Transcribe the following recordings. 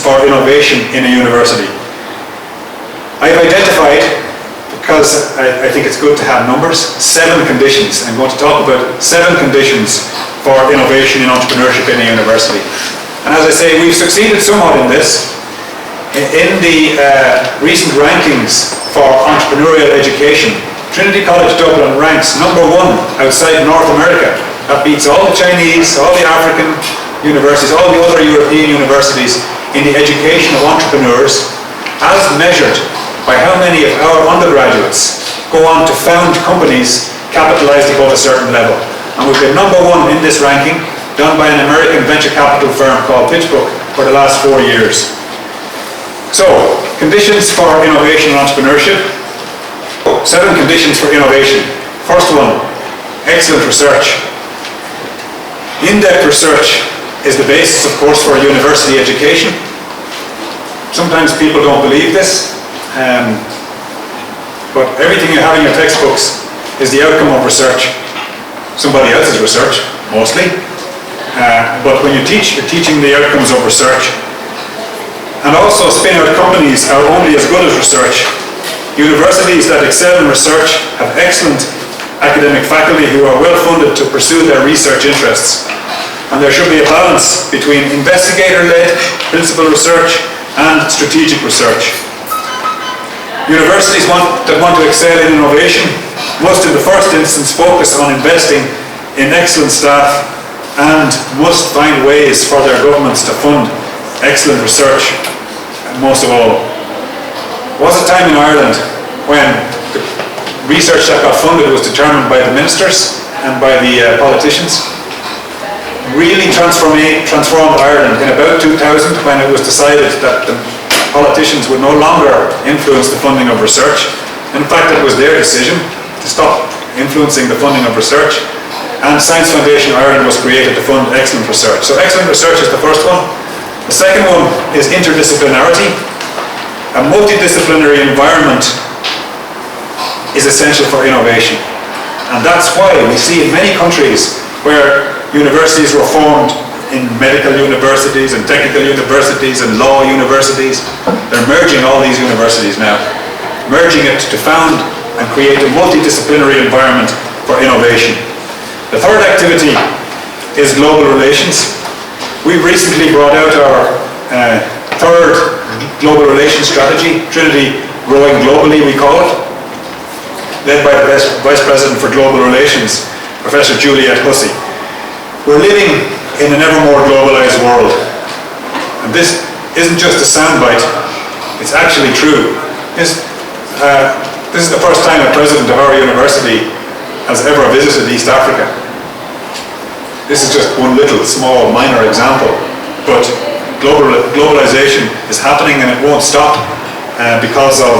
for innovation in a university. I've identified, because I think it's good to have numbers, 7 conditions. I'm going to talk about 7 conditions for innovation in entrepreneurship in a university. And as I say, we've succeeded somewhat in this. In the recent rankings for entrepreneurial education, Trinity College Dublin ranks #1 outside North America. That beats all the Chinese, all the African universities, all the other European universities in the education of entrepreneurs, as measured by how many of our undergraduates go on to found companies capitalized above a certain level. And we've been #1 in this ranking, done by an American venture capital firm called PitchBook for the last 4 years. So, conditions for innovation and entrepreneurship. 7 conditions for innovation. First one, excellent research. In-depth research is the basis, of course, for a university education. Sometimes people don't believe this, but everything you have in your textbooks is the outcome of research. Somebody else's research, mostly. But when you teach, you're teaching the outcomes of research. And also, spin-out companies are only as good as research. Universities that excel in research have excellent academic faculty who are well funded to pursue their research interests. And there should be a balance between investigator-led principal research and strategic research. Universities that want to excel in innovation must in the first instance focus on investing in excellent staff and must find ways for their governments to fund excellent research, most of all. There was a time in Ireland when the research that got funded was determined by the ministers and by the politicians. Really transformed Ireland in about 2000 when it was decided that the politicians would no longer influence the funding of research. In fact, it was their decision to stop influencing the funding of research, and Science Foundation Ireland was created to fund excellent research. So excellent research is the first one. The second one is interdisciplinarity. A multidisciplinary environment is essential for innovation. And that's why we see in many countries where universities were formed in medical universities and technical universities and law universities, they're merging all these universities now, merging it to found and create a multidisciplinary environment for innovation. The third activity is global relations. We've recently brought out our third global relations strategy, Trinity Growing Globally, we call it, led by the Vice President for Global Relations, Professor Juliette Hussey. We're living in an ever more globalized world. And this isn't just a soundbite, it's actually true. This is the first time a president of our university has ever visited East Africa. This is just one little, small, minor example, but globalization is happening and it won't stop because of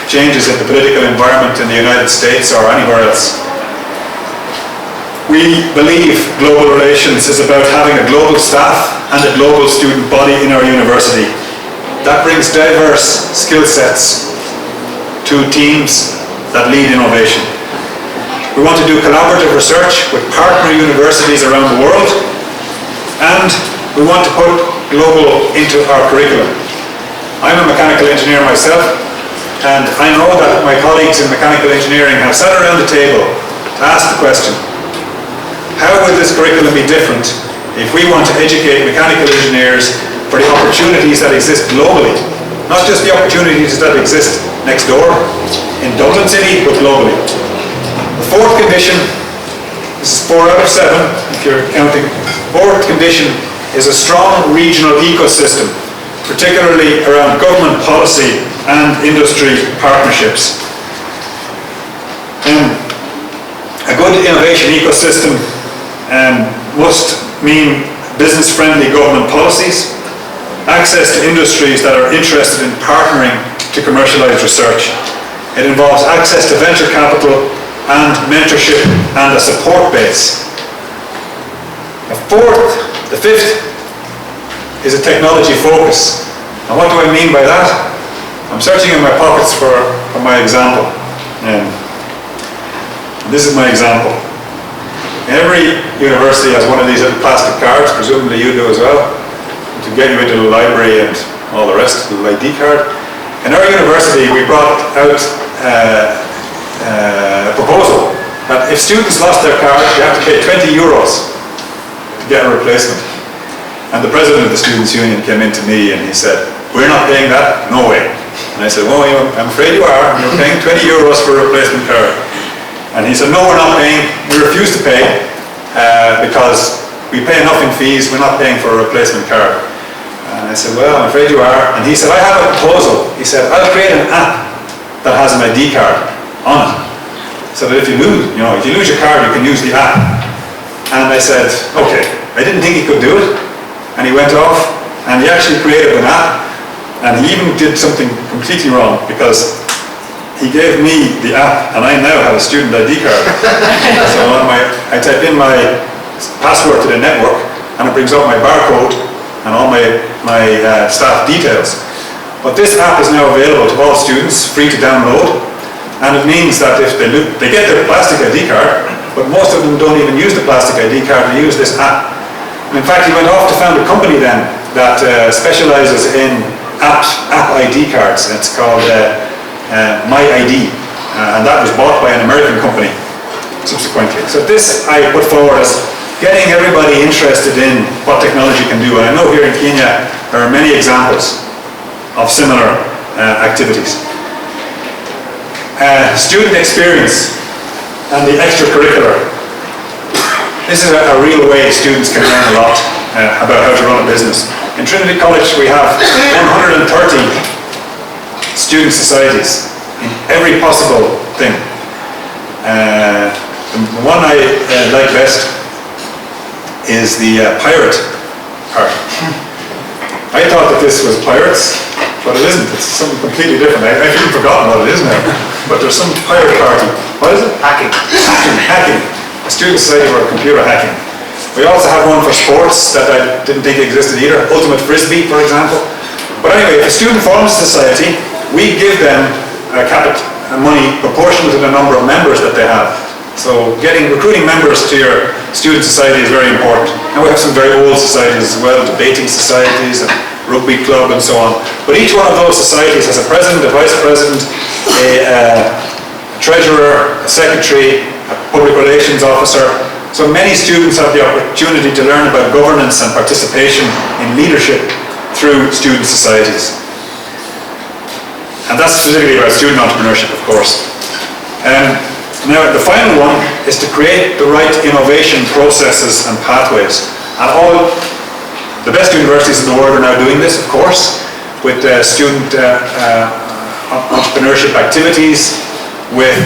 changes in the political environment in the United States or anywhere else. We believe global relations is about having a global staff and a global student body in our university. That brings diverse skill sets to teams that lead innovation. We want to do collaborative research with partner universities around the world, and we want to put global into our curriculum. I'm a mechanical engineer myself, and I know that my colleagues in mechanical engineering have sat around the table to ask the question, how will this curriculum be different if we want to educate mechanical engineers for the opportunities that exist globally, not just the opportunities that exist next door in Dublin City, but globally. The fourth condition, this is 4 out of 7 if you're counting, fourth condition is a strong regional ecosystem, particularly around government policy and industry partnerships. A good innovation ecosystem must mean business-friendly government policies, access to industries that are interested in partnering to commercialize research. It involves access to venture capital and mentorship and a support base. The fifth is a technology focus. And what do I mean by that? I'm searching in my pockets for my example. This is my example. Every university has one of these little plastic cards, presumably you do as well. to get you into the library and all the rest, the ID card. In our university, we brought out a proposal that if students lost their card, they have to pay 20 euros to get a replacement. And the president of the Students' Union came in to me and he said, "We're not paying that, no way." And I said, "Well, I'm afraid you are. You're paying 20 euros for a replacement card." And he said, "No, we're not paying. We refuse to pay because we pay enough in fees. We're not paying for a replacement card." And I said, "Well, I'm afraid you are." And he said, "I have a proposal." He said, "I'll create an app that has an ID card on it, so that if you lose your card, you can use the app." And I said, "Okay." I didn't think he could do it. And he went off and he actually created an app, and he even did something completely wrong, because he gave me the app and I now have a student ID card. So I type in my password to the network and it brings up my barcode and all my staff details. But this app is now available to all students, free to download, and it means that if they get their plastic ID card, but most of them don't even use the plastic ID card, they use this app. And in fact, he went off to found a company then that specializes in app ID cards, and it's called My ID, and that was bought by an American company subsequently. So this I put forward as getting everybody interested in what technology can do, and I know here in Kenya there are many examples of similar activities. Student experience and the extracurricular. This is a real way students can learn a lot about how to run a business. In Trinity College we have 130 student societies in every possible thing. The one I like best is the pirate party. I thought that this was pirates, but it isn't. It's something completely different. I've even forgotten what it is now. But there's some pirate party. What is it? Hacking. Hacking. A student society for computer hacking. We also have one for sports that I didn't think existed either. Ultimate Frisbee, for example. But anyway, if a student forms a society, we give them money proportional to the number of members that they have. So recruiting members to your student society is very important. And we have some very old societies as well, debating societies and rugby club and so on. But each one of those societies has a president, a vice president, a treasurer, a secretary, a public relations officer. So many students have the opportunity to learn about governance and participation in leadership through student societies. And that's specifically about student entrepreneurship, of course. Now, the final one is to create the right innovation processes and pathways. And all the best universities in the world are now doing this, of course, with student entrepreneurship activities, with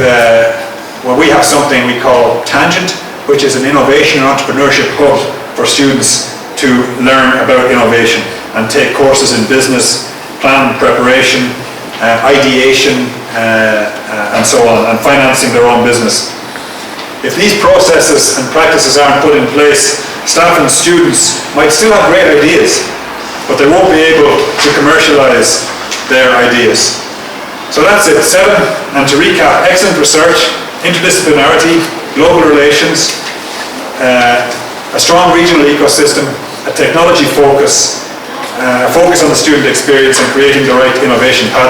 we have something we call Tangent, which is an innovation and entrepreneurship hub for students to learn about innovation and take courses in business, plan preparation, ideation, and so on, and financing their own business. If these processes and practices aren't put in place, staff and students might still have great ideas, but they won't be able to commercialize their ideas. So that's it, 7. And to recap, excellent research, interdisciplinarity, global relations, a strong regional ecosystem, a technology focus, a focus on the student experience and creating the right innovation path.